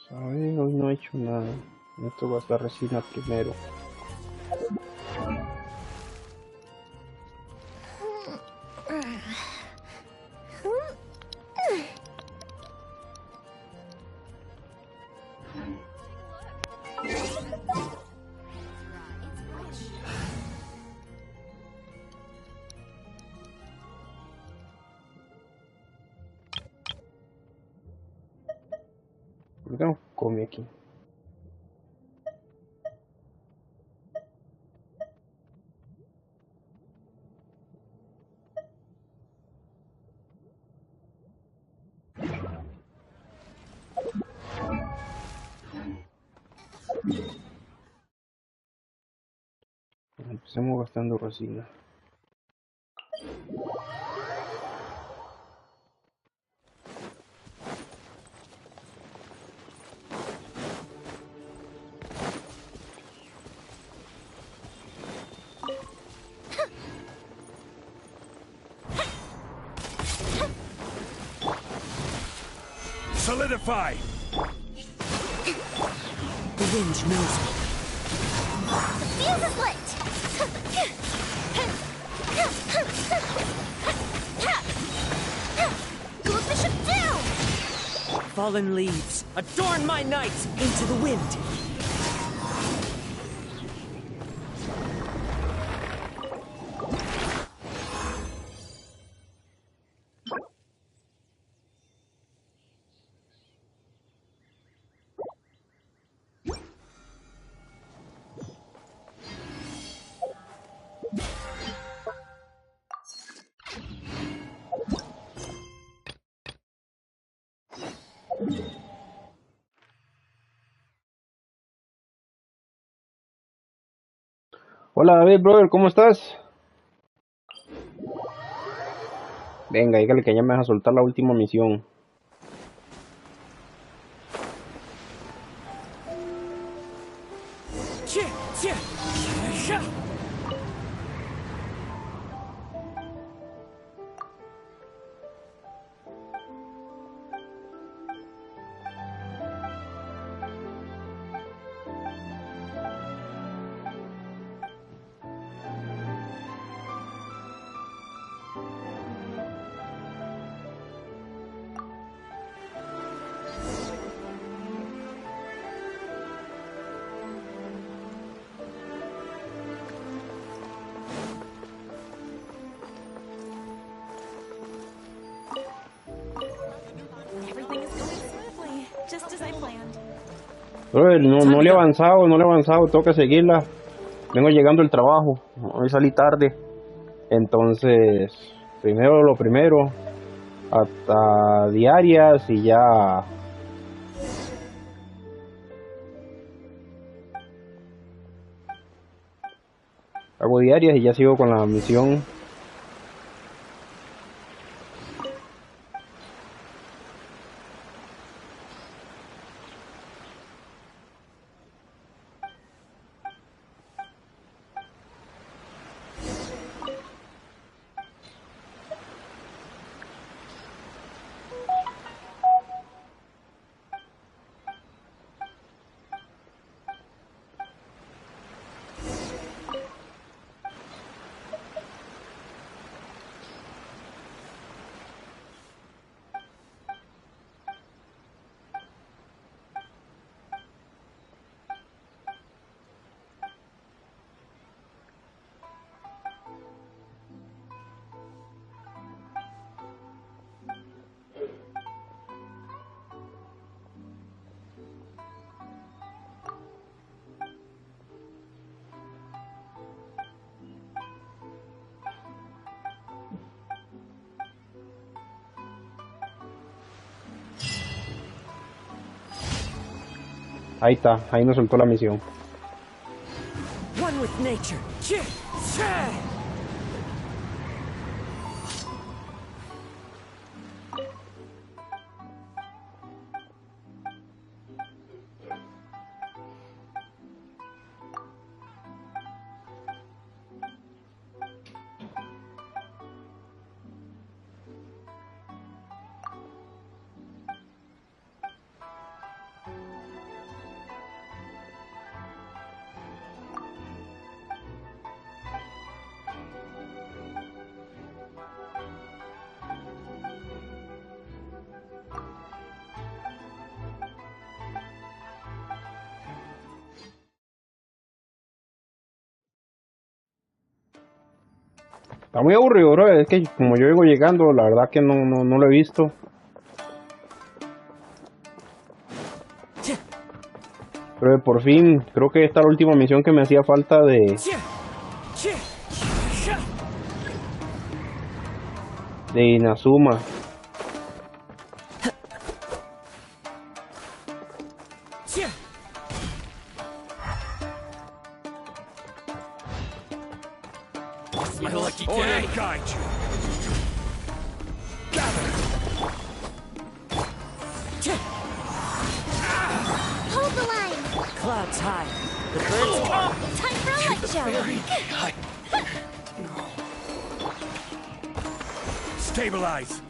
A ver, hoy no he hecho nada. Esto va a estar resina primero. ¿Por qué no come aquí? Empecemos gastando resina. Solidify! The wind knows me. The fuse is lit! Ghost Bishop down! Fallen leaves, adorn my night into the wind! Hola David, brother, ¿cómo estás? Venga, dígale que ya me vas a soltar la última misión. Everything is going smoothly, just as I planned. Brother, no le he avanzado, tengo que seguirla. Vengo llegando del trabajo, hoy salí tarde. Entonces, primero lo primero, hasta diarias y ya. Hago diarias y ya sigo con la misión. Ahí está, ahí nos soltó la misión. One with nature. Está muy aburrido, bro. Es que como yo vengo llegando, la verdad que no lo he visto. Pero por fin, creo que esta es la última misión que me hacía falta de Inazuma. My lucky day. Guide you. Gather. Hold the line. Clouds high. The birds come. Time for a light show. Stabilize.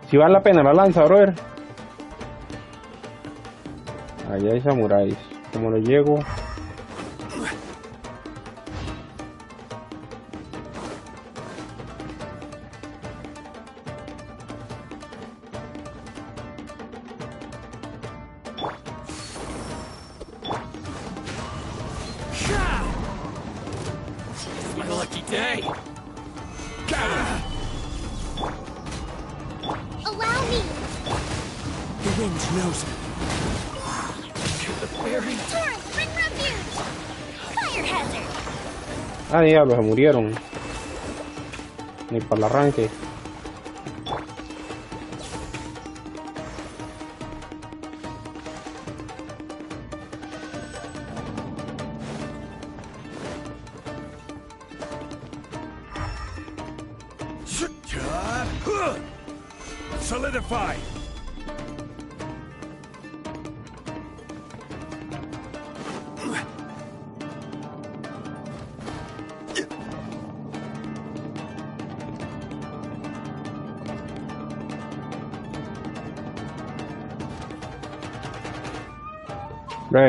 Si vale la pena la lanza, brother. Allá hay samuráis. Como le llego. My lucky day. Gather. Allow me. The wind knows me. Torrent, bring refuge. Fire hazard. Ah, diablo, se murieron. Ni para el arranque. Solidify.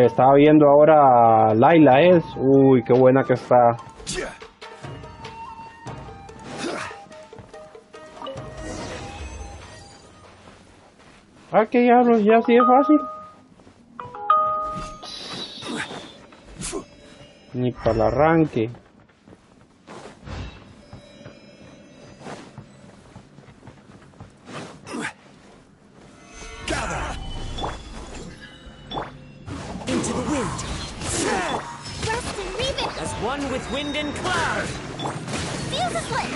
Estaba viendo ahora Laila es. Uy, qué buena que está. Ah, que diablos, ya sí es fácil. Ni para el arranque. Into the wind. Rust and reave it. As one with wind and cloud. Fuse is lit.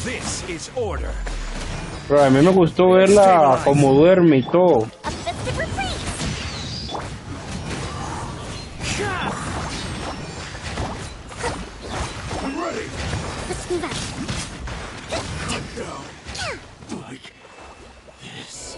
This is order. Pero a mí me gustó verla como duerme y todo. A festive retreat. I'm ready. Let's move out. Like this.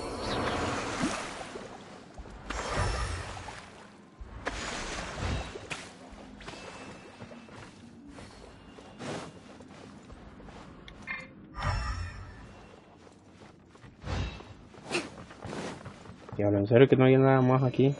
Diablo, en serio que no hay nada más aquí.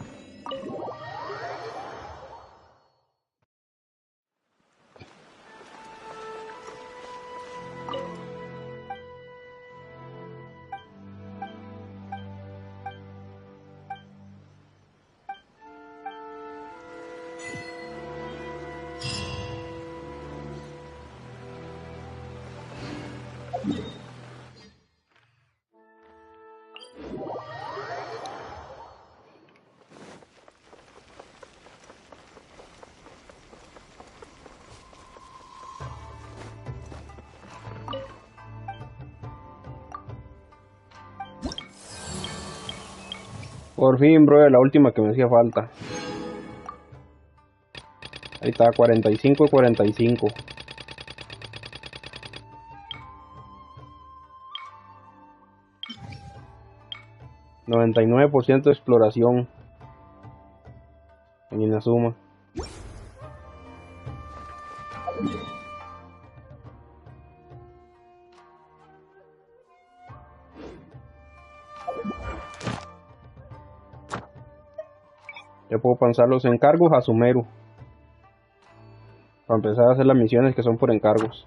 Por fin, bro, la última que me hacía falta. Ahí está, 45 y 45. %99 de exploración en Inazuma. Ya puedo pasar los encargos a Sumeru. Para empezar a hacer las misiones que son por encargos.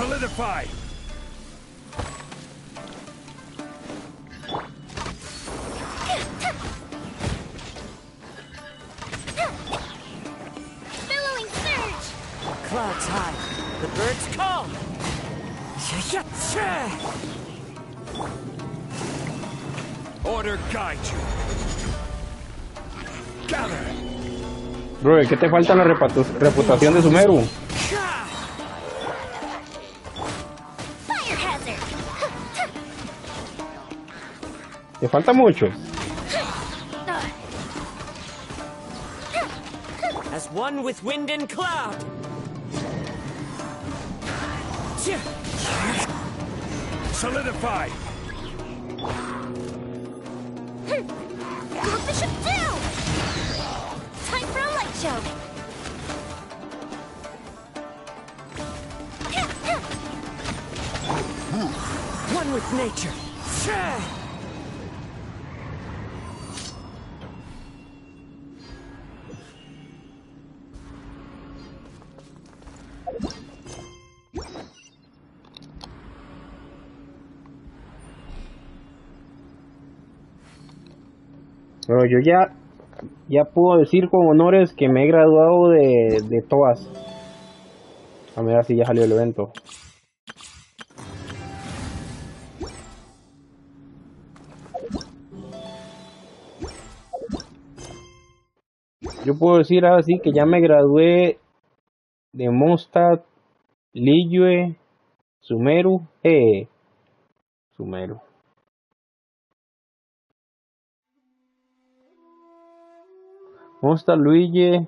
Solidify! Billowing surge! Clouds high. The birds call. Order guide you. Gather! Bro, ¿qué te falta en la reputación de Sumeru? Fire hazard! ¿Te falta mucho? As one with wind and cloud. Solidify! Got the ship down! Time for a light show! One with nature. Bueno, yo ya puedo decir con honores que me he graduado de todas. A ver si ya salió el evento. Yo puedo decir así que ya me gradué de Mondstadt, Liyue, Sumeru, Sumeru. Mondstadt, Liyue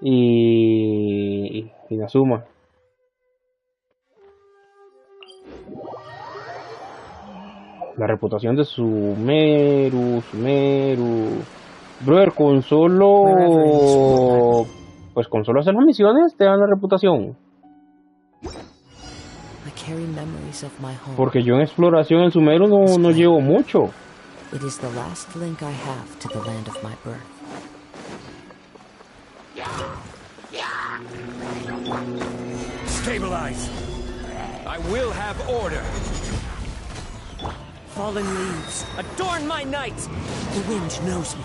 y Inazuma. La reputación de Sumeru. Brother, con solo... Pues con solo hacer las misiones te dan la reputación. I carry memories of my home. Porque yo en exploración en Sumeru no llevo mucho. It is the last link I have to the land of my birth. Stabilize! I will have order! Fallen leaves, adorn my night! The wind knows me.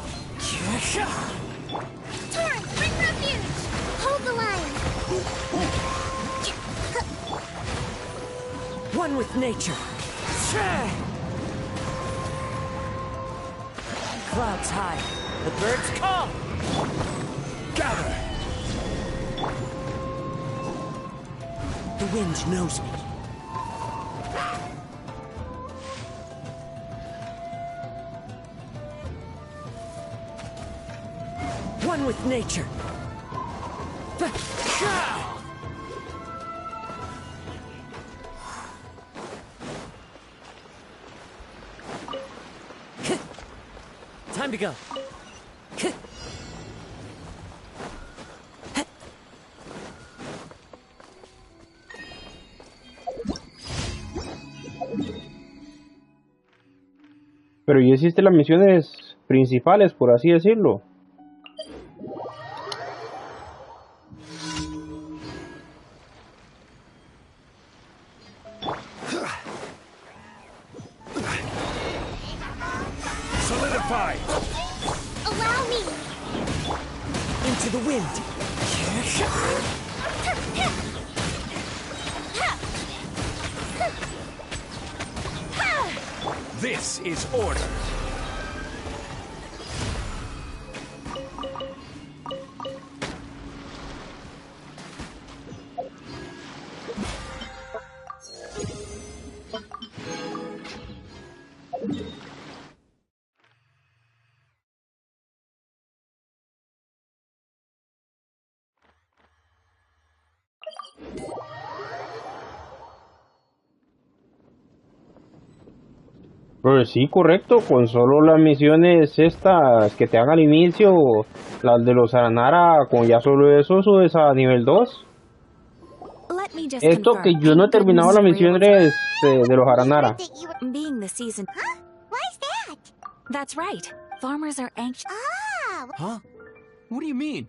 Torrent, bring refuge! Hold the line! One with nature. Clouds high, the birds call. Gather! The wind knows me. One with nature. Time to go. Pero ya hiciste las misiones principales, por así decirlo. Solidify! Allow me! Into the wind. This is order! Pero sí, correcto, con solo las misiones estas que te dan al inicio, las de los Aranara, con ya solo eso subes a nivel 2. Let me just Esto que confirm. yo no he Thank goodness terminado las you were able to. misiones de los Aranara. Being the season. Huh? Why's that? That's right. Farmers are anxious. Ah, Huh? What do you mean?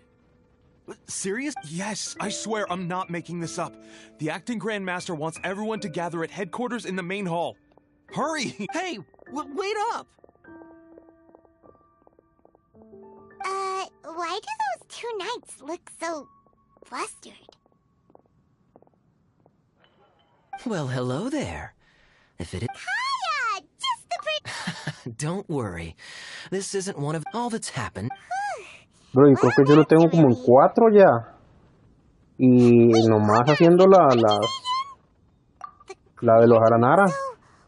Serious? Yes, I swear I'm not making this up. The acting Grandmaster wants everyone to gather at headquarters in the main hall. Hurry! Hey, wait up! why do those two knights look so flustered? Well, hello there. If it is... Hiya! Just the pretty... Don't worry. This isn't one of all that's happened. Bro, y creo que yo lo tengo como en 4 ya. Y nomás haciendo la de los Aranara. So,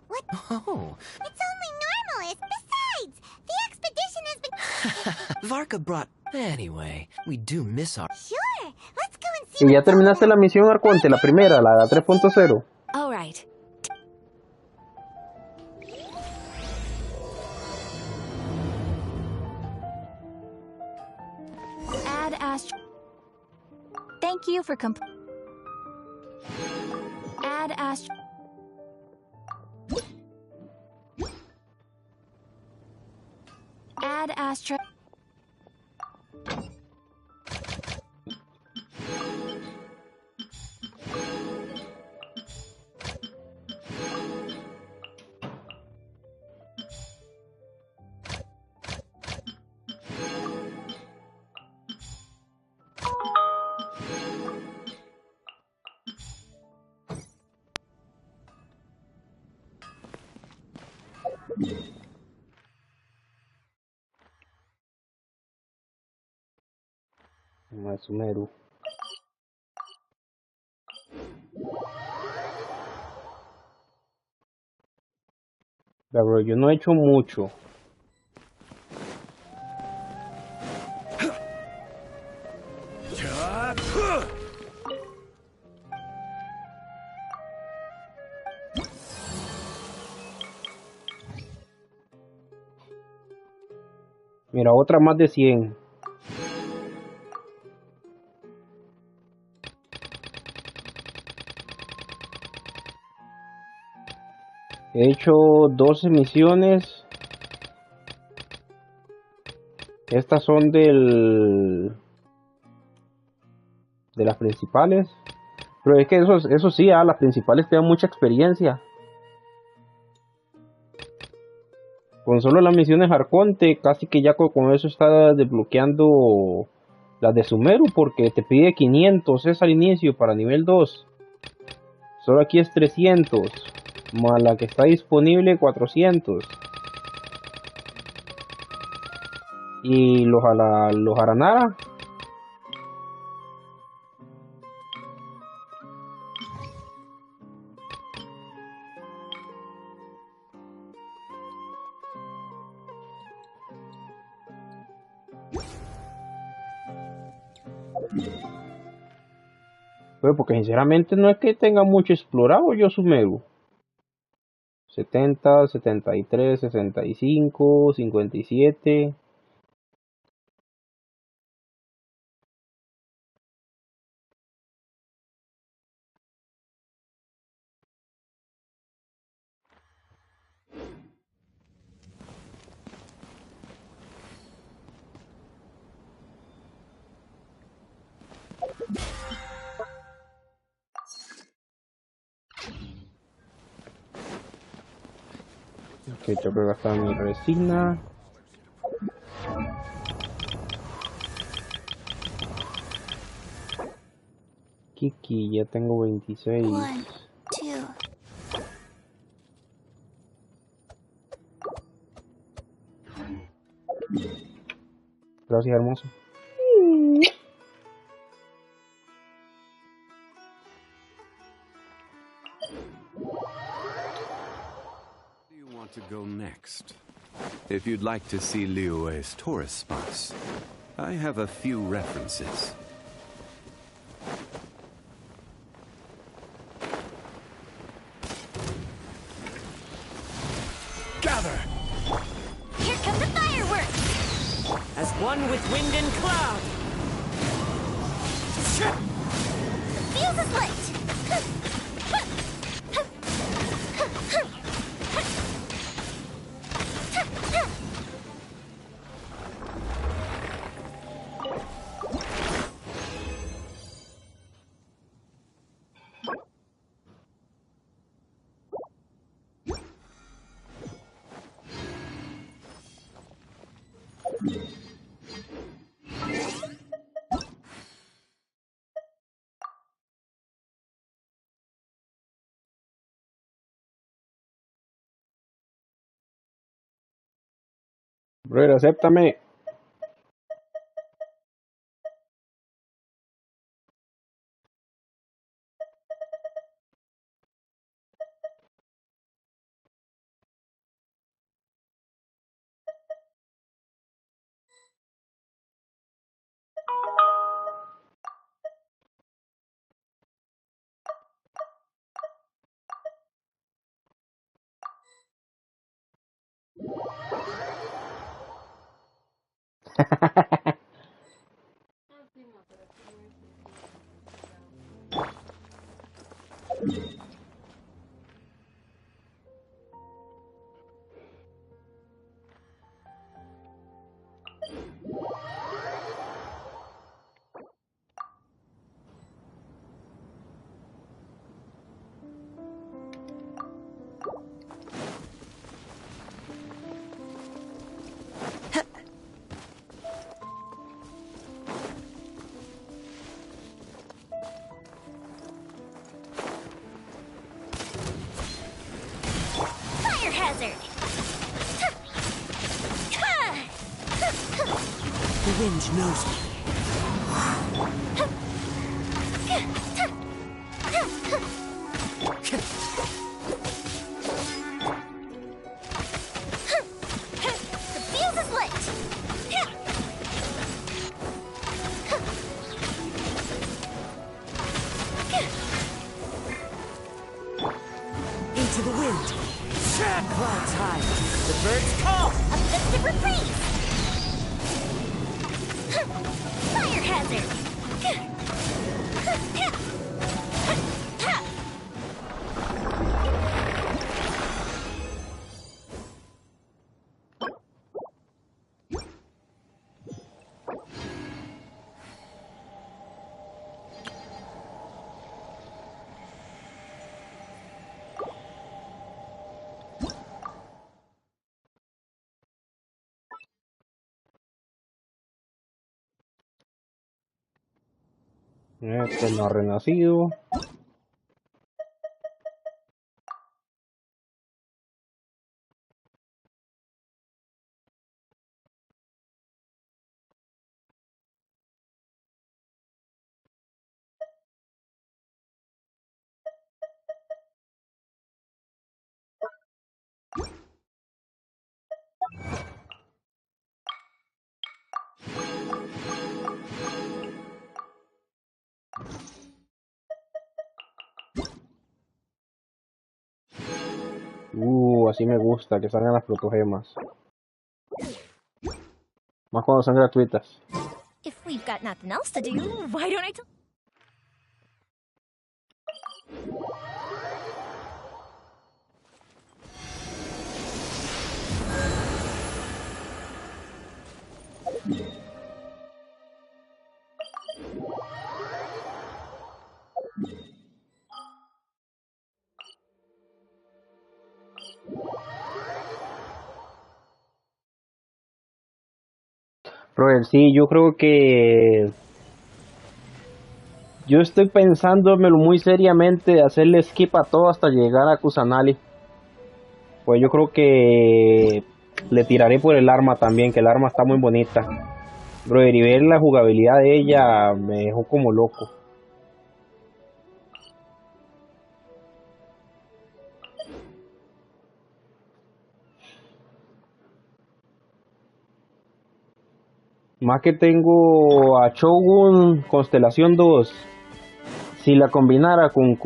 what? Oh, It's only normalist. Besides, the expedition has been... Varka brought... Anyway, we do miss our... Sure, let's go and see Y ya what's all terminaste la about. misión Arconte, la primera, la 3.0. All right. Add Astro. Thank you for Add Astro. Add Astro. Sumeru. La bro, yo no he hecho mucho. Mira, otra más de 100. He hecho 12 misiones. Estas son de las principales. Pero es que eso sí, las principales te dan mucha experiencia. Con solo las misiones Arconte, casi que ya con eso está desbloqueando las de Sumeru, porque te pide 500 es al inicio para nivel 2. Solo aquí es 300, más la que está disponible 400. Y los Aranara, pues porque sinceramente no es que tenga mucho explorado yo Sumeru. 70, 73, 65, 57. Ok, tengo que gastar mi resina. Kiki, ya tengo 26. 1, 2. Gracias, hermoso. Do you want to go next? If you'd like to see Liyue's tourist spots, I have a few references. gather! Here come the fireworks! As one with wind and cloud. Fuse is lit! Brother, acéptame. Fire hazard! The wind knows me. The fuse is lit! Into the wind. Clouds high. The birds call. A festive reprise! Fire hazard! Este no ha renacido. Así me gusta, que salgan las protogemas. Más cuando son gratuitas. If we've got nothing else to do, why don't I tell... Brother, sí, yo creo que yo estoy pensándomelo muy seriamente de hacerle skip a todo hasta llegar a Kusanali. Pues yo creo que le tiraré por el arma también, que el arma está muy bonita. Brother, y ver la jugabilidad de ella me dejó como loco. Más que tengo a Shogun Constelación 2. Si la combinara con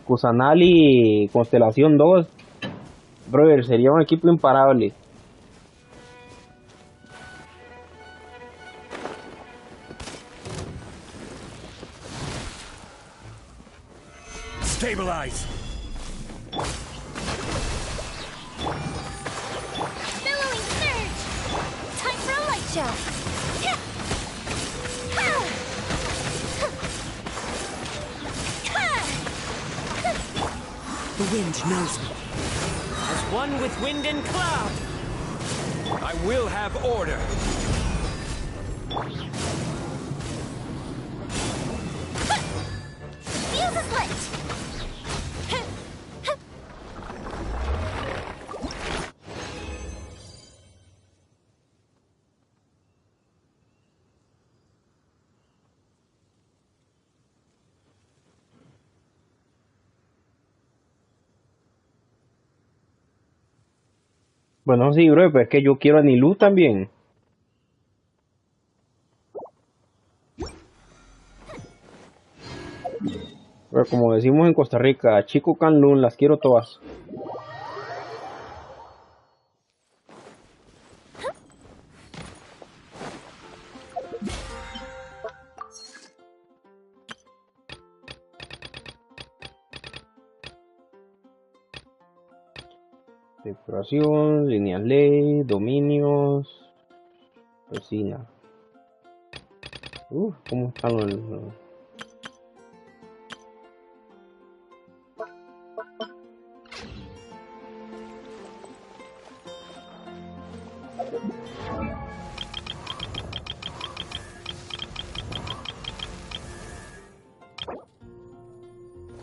Kusanali Constelación 2, Brother, sería un equipo imparable. Stabilize! Billowing surge! Time for a light show! Yeah. Ha! Ha! The wind knows me. As one with wind and cloud. I will have order. Fuse is lit! Bueno, sí, bro, pero es que yo quiero a Nilú también. Pero como decimos en Costa Rica, Chico Canlún, las quiero todas. Decoración, líneas ley, dominios, resina. ¿Cómo están los...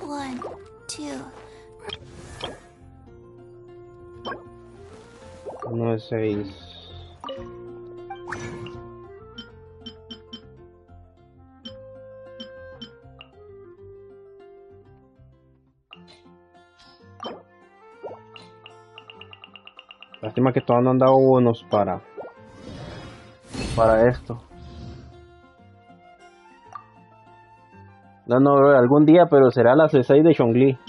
One, two. 1 de 6. Lástima que todavía no han dado bonos para esto. No, algún día, pero será la C6 de Chongli.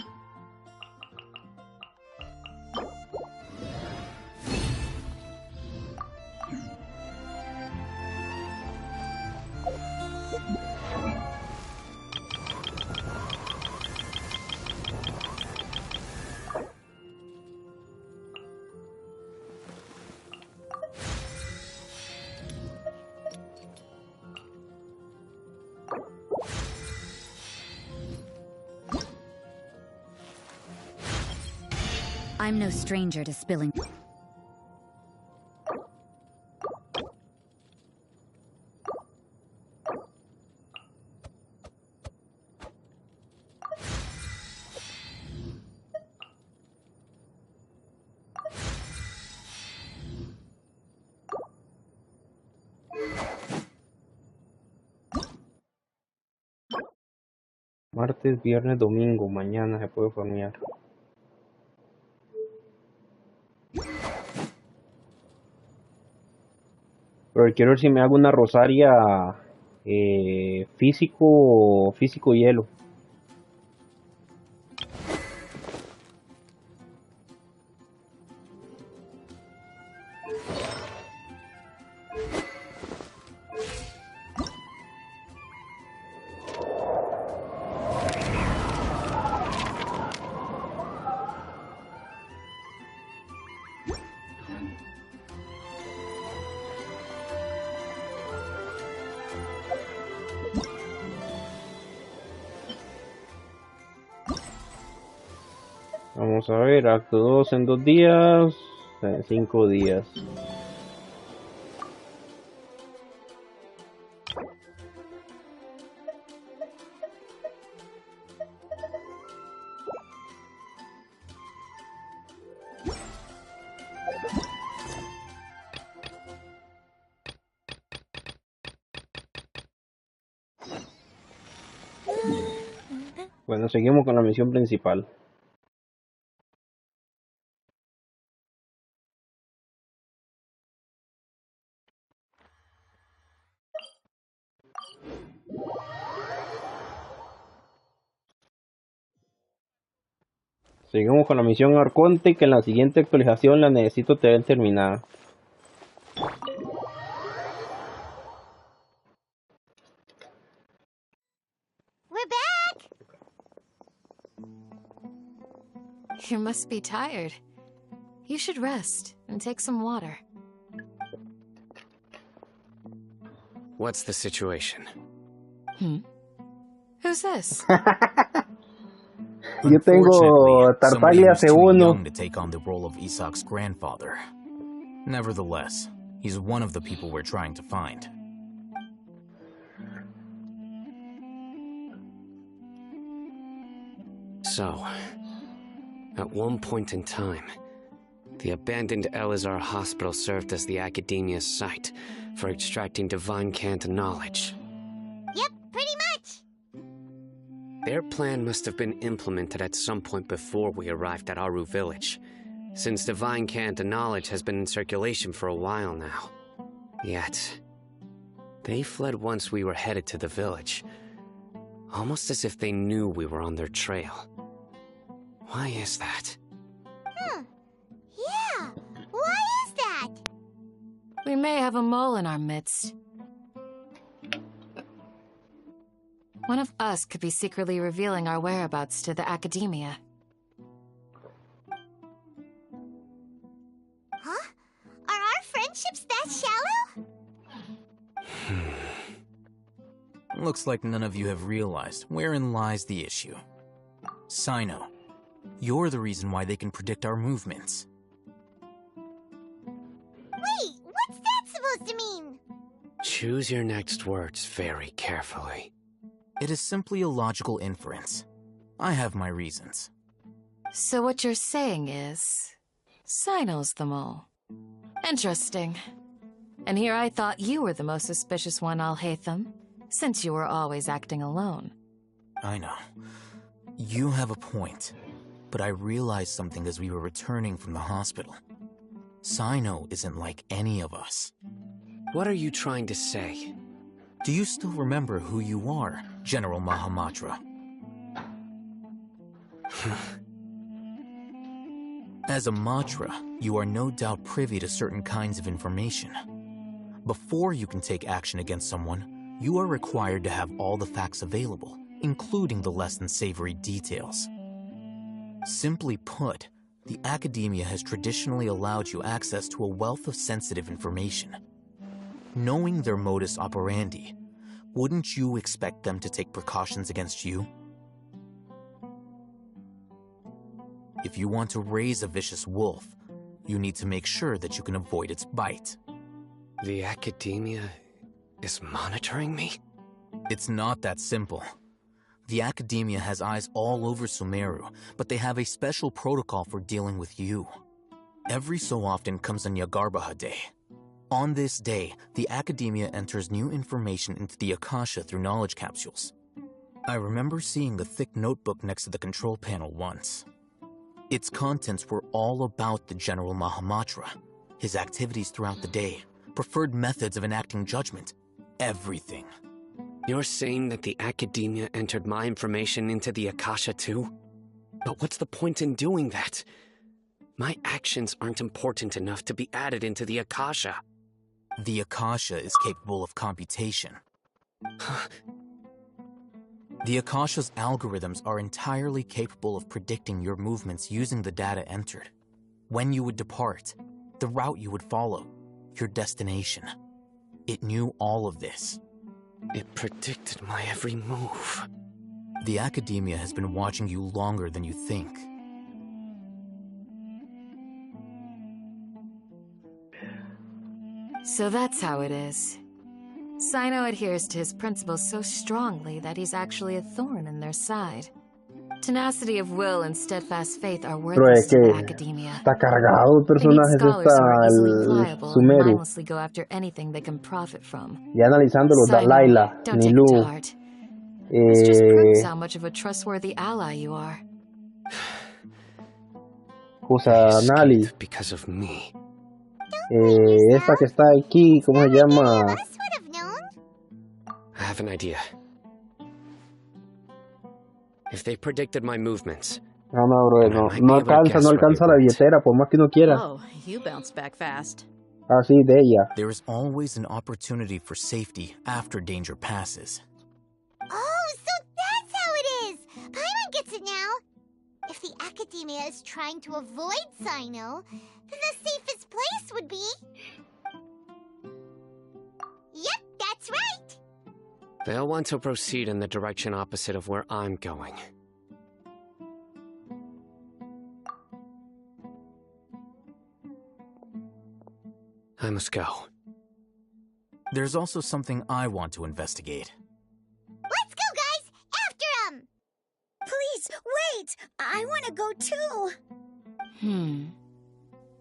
I'm no stranger to spilling. Martes, viernes, domingo, mañana se puede farmear. Pero quiero ver si me hago una rosaria físico hielo. Vamos a ver, acto 2 en 2 días, en 5 días. Bueno, seguimos con la misión principal. Seguimos con la misión Arconte, que en la siguiente actualización la necesito tener terminada. We're back! You must be tired. You should rest and take some water. What's the situation? Who's this? Yo tengo Tartaglia C1. Young to take on the role of Isak's grandfather. Nevertheless, he's one of the people we're trying to find. So, at one point in time, the abandoned Elazar hospital served as the academia's site for extracting divine cant knowledge. Yep, pretty much. Their plan must have been implemented at some point before we arrived at Aru village, since divine cant knowledge has been in circulation for a while now. Yet, they fled once we were headed to the village, almost as if they knew we were on their trail. Why is that? Yeah, why is that? We may have a mole in our midst. One of us could be secretly revealing our whereabouts to the academia. Huh? Are our friendships that shallow? Looks like none of you have realized wherein lies the issue. Sino, you're the reason why they can predict our movements. Wait, what's that supposed to mean? Choose your next words very carefully. It is simply a logical inference. I have my reasons. So what you're saying is, Sino's the mole. Interesting. And here I thought you were the most suspicious one, Alhaitham, since you were always acting alone. I know. You have a point. But I realized something as we were returning from the hospital. Sino isn't like any of us. What are you trying to say? Do you still remember who you are, General Mahamatra? As a Matra, you are no doubt privy to certain kinds of information. Before you can take action against someone, you are required to have all the facts available, including the less than savory details. Simply put, the academia has traditionally allowed you access to a wealth of sensitive information. Knowing their modus operandi, wouldn't you expect them to take precautions against you? If you want to raise a vicious wolf, you need to make sure that you can avoid its bite. The academia is monitoring me? It's not that simple. The academia has eyes all over Sumeru, but they have a special protocol for dealing with you. Every so often comes a Nyagarbaha Day. On this day, the academia enters new information into the Akasha through knowledge capsules. I remember seeing a thick notebook next to the control panel once. Its contents were all about the General Mahamatra, his activities throughout the day, preferred methods of enacting judgment, everything. You're saying that the academia entered my information into the Akasha too? But what's the point in doing that? My actions aren't important enough to be added into the Akasha. The Akasha is capable of computation. The Akasha's algorithms are entirely capable of predicting your movements using the data entered. When you would depart, the route you would follow, your destination. It knew all of this. It predicted my every move. The academia has been watching you longer than you think. So that's how it is. Sino adheres to his principles so strongly that he's actually a thorn in their side. Tenacity of will and steadfast faith are Pero worthless es to the que academia. está cargado de They need personajes scholars who are easily el pliable and Sumeru. mindlessly go after anything they can profit from. Ya analizándolo, Sino, Laila, don't take it to Nilu, heart. This just proves eh, how much of a trustworthy ally you are. Kusanali, Escaped because of me. esta que está aquí, ¿cómo se llama? Us would have known. I have an idea. If they predicted my movements, No, no, bro, And I no, might no be able to alcanza, guess no what alcanza you la want. billetera, por más que uno quiera. Oh, you bounced back fast. Así de ella. There is always an opportunity for safety after danger passes. Oh, so that's how it is! Paimon gets it now! If the Academia is trying to avoid Sino, then the safest place would be... Yep, that's right! They'll want to proceed in the direction opposite of where I'm going. I must go. There's also something I want to investigate. Let's go, guys! After 'em! Please, wait! I want to go too!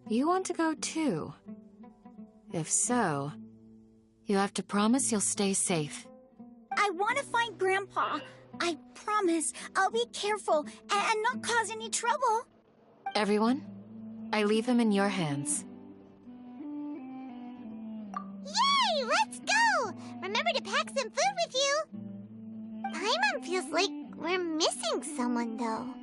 You want to go too? If so, you have to promise you'll stay safe. I want to find Grandpa. I promise I'll be careful and not cause any trouble. Everyone, I leave him in your hands. Yay! Let's go! Remember to pack some food with you! Paimon feels like we're missing someone, though.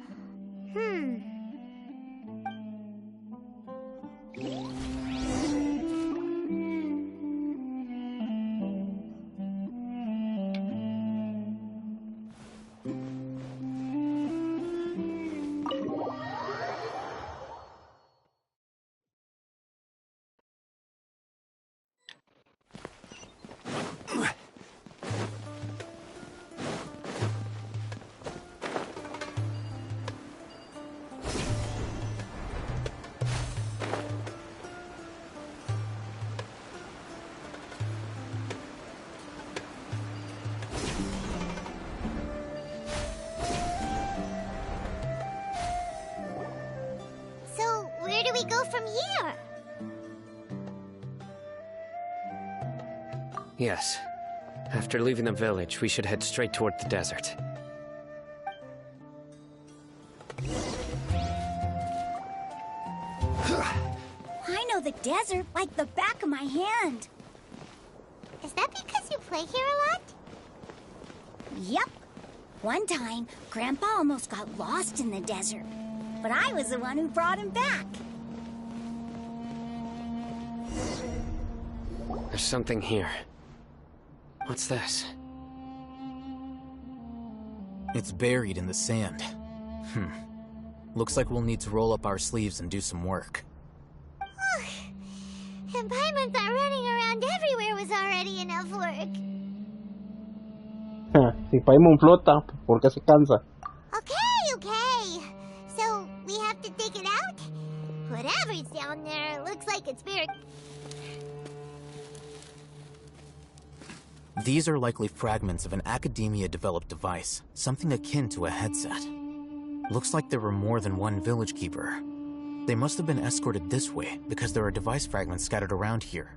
So, where do we go from here? Yes. After leaving the village, we should head straight toward the desert. I know the desert like the back of my hand. Is that because you play here a lot? Yep. One time, Grandpa almost got lost in the desert, but I was the one who brought him back. There's something here. What's this? It's buried in the sand. Looks like we'll need to roll up our sleeves and do some work. And Paimon thought running around everywhere was already enough work. Si Paimon flota, ¿por qué se cansa? Okay. So, we have to dig it out? Whatever's down there, it looks like it's buried. These are likely fragments of an Academia-developed device, something akin to a headset. Looks like there were more than one village keeper. They must have been escorted this way because there are device fragments scattered around here.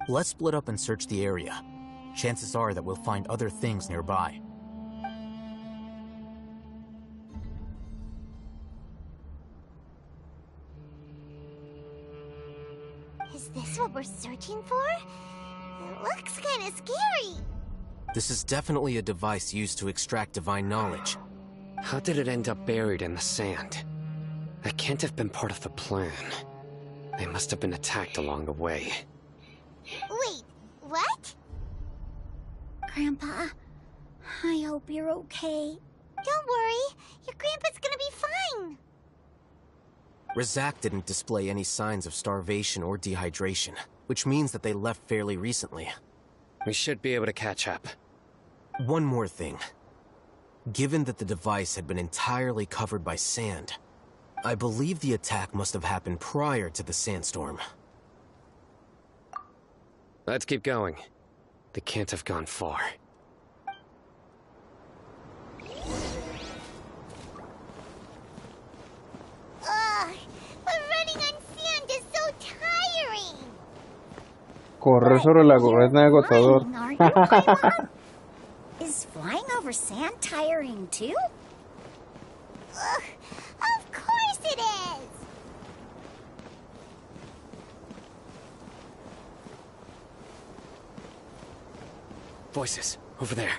Let's split up and search the area. Chances are that we'll find other things nearby. Is this what we're searching for? It looks kind of scary. This is definitely a device used to extract divine knowledge. How did it end up buried in the sand? That can't have been part of the plan. They must have been attacked along the way. Wait, what? Grandpa, I hope you're okay. Don't worry, your grandpa's gonna be fine. Razak didn't display any signs of starvation or dehydration, which means that they left fairly recently. We should be able to catch up. One more thing. Given that the device had been entirely covered by sand, I believe the attack must have happened prior to the sandstorm. Let's keep going. They can't have gone far. Ugh, but running on sand is so tiring. Correr sobre la es agotador. Are you, Paimon? Is flying over sand tiring too? Ugh, of course it is. Voices, over there.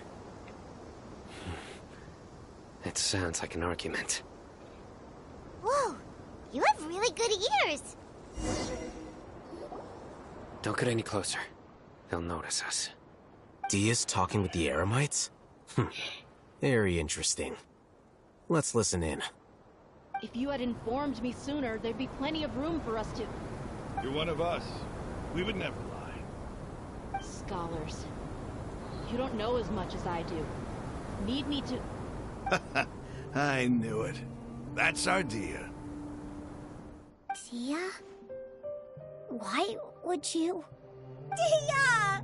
It sounds like an argument. good ears. Don't get any closer. They'll notice us. Dia's talking with the Eremites? Very interesting. Let's listen in. If you had informed me sooner, there'd be plenty of room for us to... You're one of us. We would never lie. Scholars. You don't know as much as I do. Need me to... I knew it. That's our Dia. Dia? Why would you... Dia!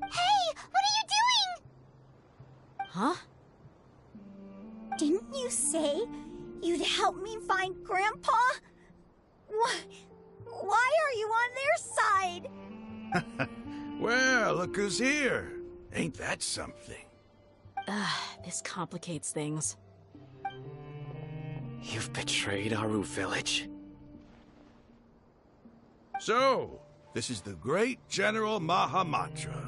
Hey, what are you doing? Huh? Didn't you say you'd help me find Grandpa? Why are you on their side? Well, look who's here. Ain't that something? This complicates things. You've betrayed Aru Village? So, this is the great General Mahamatra.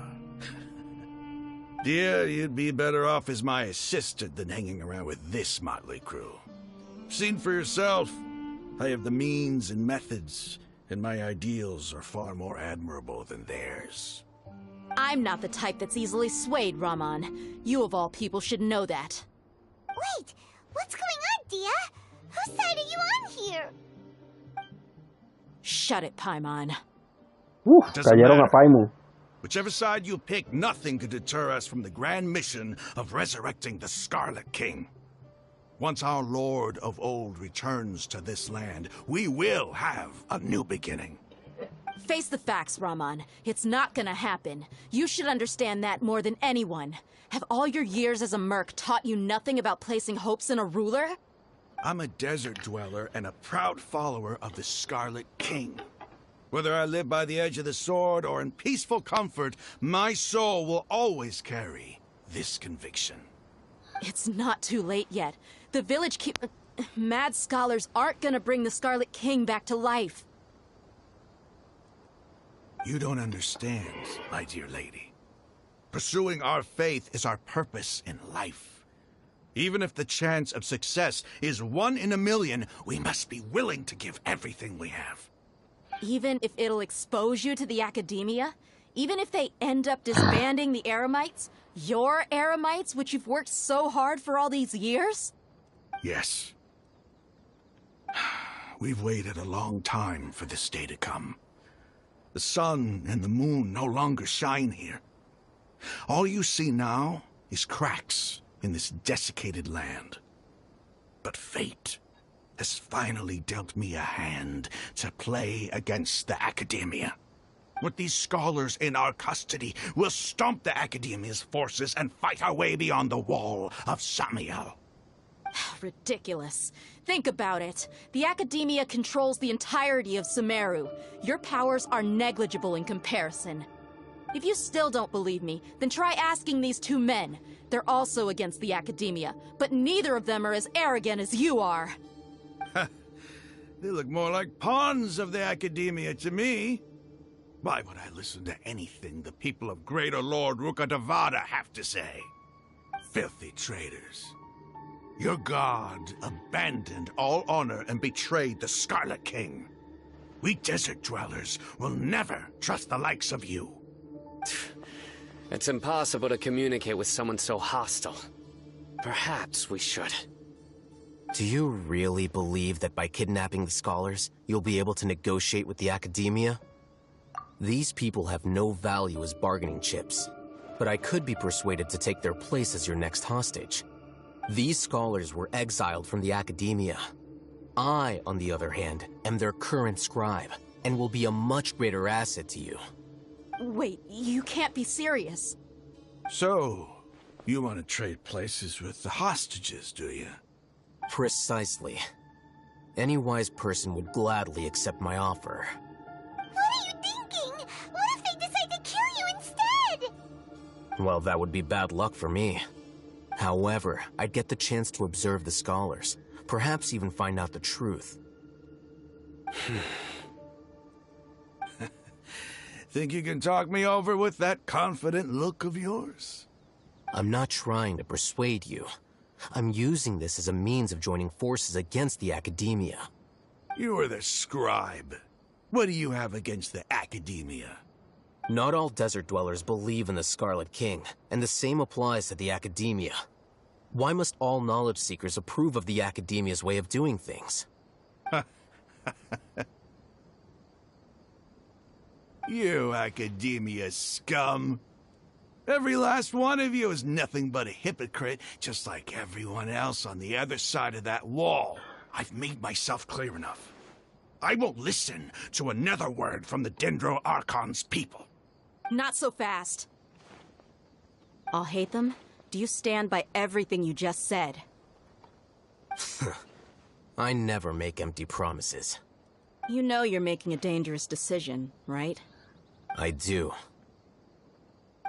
Dear, you'd be better off as my assistant than hanging around with this motley crew. Seen for yourself, I have the means and methods, and my ideals are far more admirable than theirs. I'm not the type that's easily swayed, Raman. You of all people should know that. Wait, what's going on, Dia? Whose side are you on here? Shut it, Paimon. Cayeron a Paimon. Whichever side you pick, nothing could deter us from the grand mission of resurrecting the Scarlet King. Once our Lord of Old returns to this land, we will have a new beginning. Face the facts, Raman. It's not gonna happen. You should understand that more than anyone. Have all your years as a merc taught you nothing about placing hopes in a ruler? I'm a desert dweller and a proud follower of the Scarlet King. Whether I live by the edge of the sword or in peaceful comfort, my soul will always carry this conviction. It's not too late yet. The village mad scholars aren't gonna bring the Scarlet King back to life. You don't understand, my dear lady. Pursuing our faith is our purpose in life. Even if the chance of success is 1 in a million, we must be willing to give everything we have. Even if it'll expose you to the academia? Even if they end up disbanding the Eremites? Your Eremites, which you've worked so hard for all these years? Yes. We've waited a long time for this day to come. The sun and the moon no longer shine here. All you see now is cracks in this desiccated land. But fate has finally dealt me a hand to play against the Academia. With these scholars in our custody, we'll stomp the Academia's forces and fight our way beyond the wall of Samiel. Ridiculous. Think about it. The Academia controls the entirety of Sumeru. Your powers are negligible in comparison. If you still don't believe me, then try asking these 2 men. They're also against the Academia, but neither of them are as arrogant as you are. They look more like pawns of the Academia to me. Why would I listen to anything the people of Greater Lord Rukkhadevata have to say? Filthy traitors. Your god abandoned all honor and betrayed the Scarlet King. We desert dwellers will never trust the likes of you. It's impossible to communicate with someone so hostile. Perhaps we should. Do you really believe that by kidnapping the scholars, you'll be able to negotiate with the Academia? These people have no value as bargaining chips, but I could be persuaded to take their place as your next hostage. These scholars were exiled from the Academia. I, on the other hand, am their current scribe, and will be a much greater asset to you. Wait, you can't be serious. So, you want to trade places with the hostages, do you? Precisely. Any wise person would gladly accept my offer. What are you thinking? What if they decide to kill you instead? Well, that would be bad luck for me. However, I'd get the chance to observe the scholars, perhaps even find out the truth. Think you can talk me over with that confident look of yours? I'm not trying to persuade you. I'm using this as a means of joining forces against the Academia. You are the scribe. What do you have against the Academia? Not all desert dwellers believe in the Scarlet King, and the same applies to the Academia. Why must all knowledge seekers approve of the Academia's way of doing things? You Academia scum. Every last one of you is nothing but a hypocrite, just like everyone else on the other side of that wall. I've made myself clear enough. I won't listen to another word from the Dendro Archon's people. Not so fast. I'll hate them. Do you stand by everything you just said? I never make empty promises. You know you're making a dangerous decision, right? I do.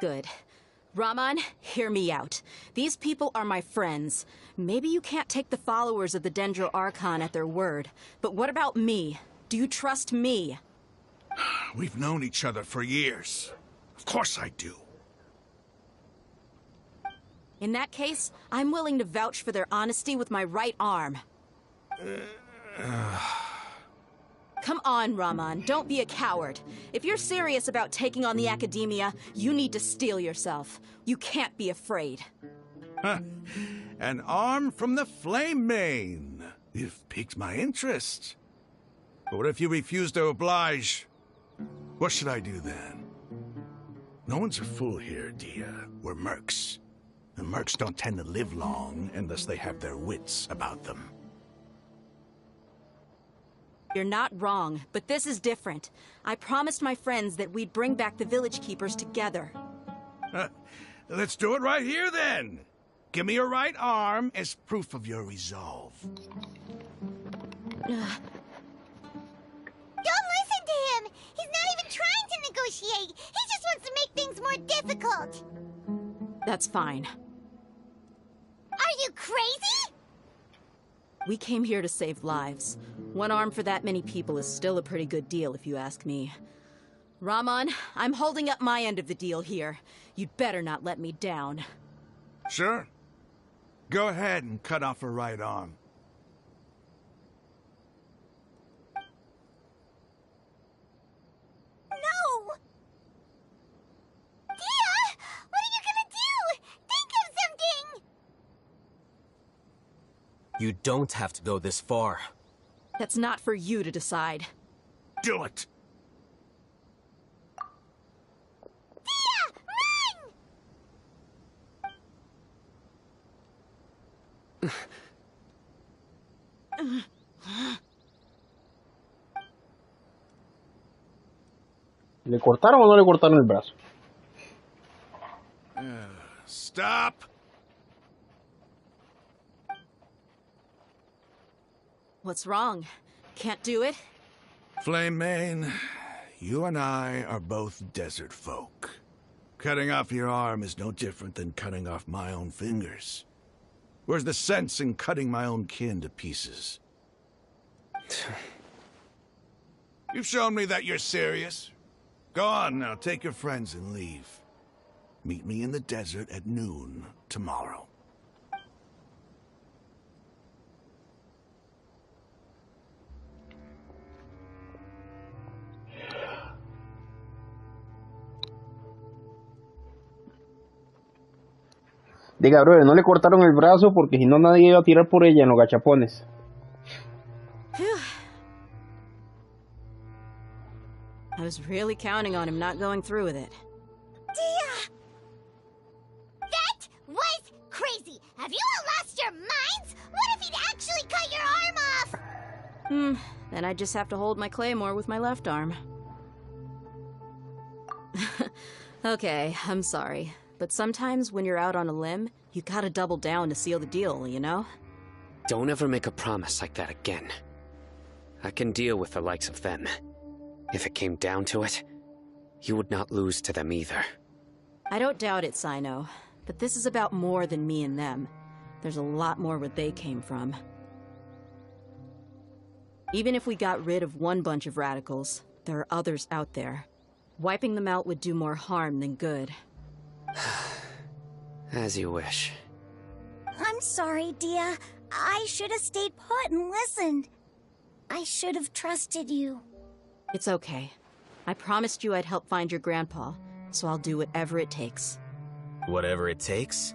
Good. Raman, hear me out. These people are my friends. Maybe you can't take the followers of the Dendro Archon at their word, but what about me? Do you trust me? We've known each other for years. Of course I do. In that case, I'm willing to vouch for their honesty with my right arm. Come on, Raman, don't be a coward. If you're serious about taking on the Academia, you need to steel yourself. You can't be afraid. An arm from the Flame Mane. You've piqued my interest. But what if you refuse to oblige? What should I do then? No one's a fool here, Dia. We're mercs. And mercs don't tend to live long unless they have their wits about them. You're not wrong, but this is different. I promised my friends that we'd bring back the village keepers together. Let's do it right here, then. Give me your right arm as proof of your resolve. Don't listen to him! He's not even trying to negotiate! He just wants to make things more difficult! That's fine. Are you crazy? We came here to save lives. One arm for that many people is still a pretty good deal, if you ask me. Raman, I'm holding up my end of the deal here. You'd better not let me down. Sure. Go ahead and cut off her right arm. No! Dia! What are you gonna do? Think of something! You don't have to go this far. That's not for you to decide. Do it! Dia! Run! ¿Le cortaron o no le cortaron el brazo? Stop! What's wrong? Can't do it? Flame Mane, you and I are both desert folk. Cutting off your arm is no different than cutting off my own fingers. Where's the sense in cutting my own kin to pieces? You've shown me that you're serious. Go on now, take your friends and leave. Meet me in the desert at noon tomorrow. Diga, bro, no le cortaron el brazo porque si no nadie iba a tirar por ella en los gachapones. I was really counting on him not going through with it. Dia! That was crazy! Have you all lost your minds? What if he'd actually cut your arm off? Then I just have to hold my claymore with my left arm. Okay, I'm sorry. But sometimes when you're out on a limb, you gotta double down to seal the deal, you know? Don't ever make a promise like that again. I can deal with the likes of them. If it came down to it, you would not lose to them either. I don't doubt it, Sino. But this is about more than me and them. There's a lot more where they came from. Even if we got rid of one bunch of radicals, there are others out there. Wiping them out would do more harm than good. As you wish. I'm sorry, Dia. I should have stayed put and listened. I should have trusted you. It's okay. I promised you I'd help find your grandpa, so I'll do whatever it takes. Whatever it takes?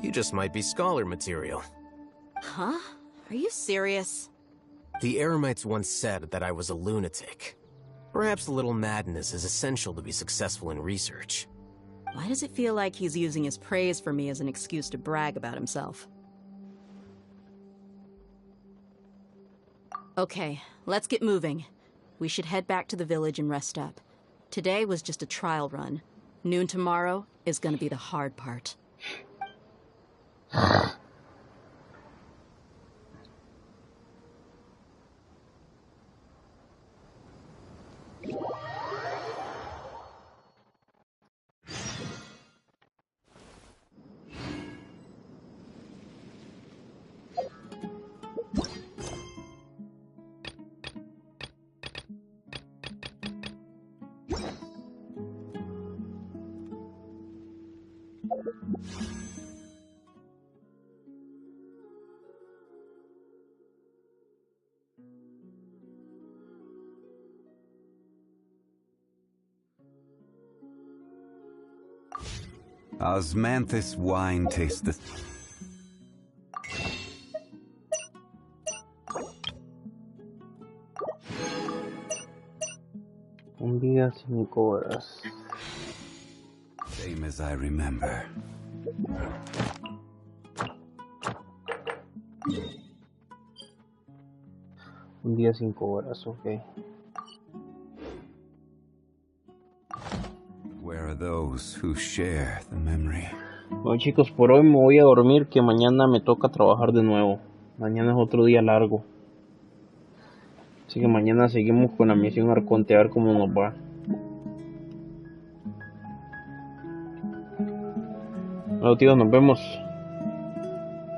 You just might be scholar material. Huh? Are you serious? The Eremites once said that I was a lunatic. Perhaps a little madness is essential to be successful in research. Why does it feel like he's using his praise for me as an excuse to brag about himself? Okay, let's get moving. We should head back to the village and rest up. Today was just a trial run. Noon tomorrow is gonna be the hard part. Osmanthus wine tastes the... Un día 5 horas. Same as I remember. Un día 5 horas, ok. Where are those who share the memory? Bueno chicos, por hoy me voy a dormir, que mañana me toca trabajar de nuevo. Mañana es otro día largo. Así que mañana seguimos con la misión Arconte, a ver cómo nos va. Bueno tíos, nos vemos.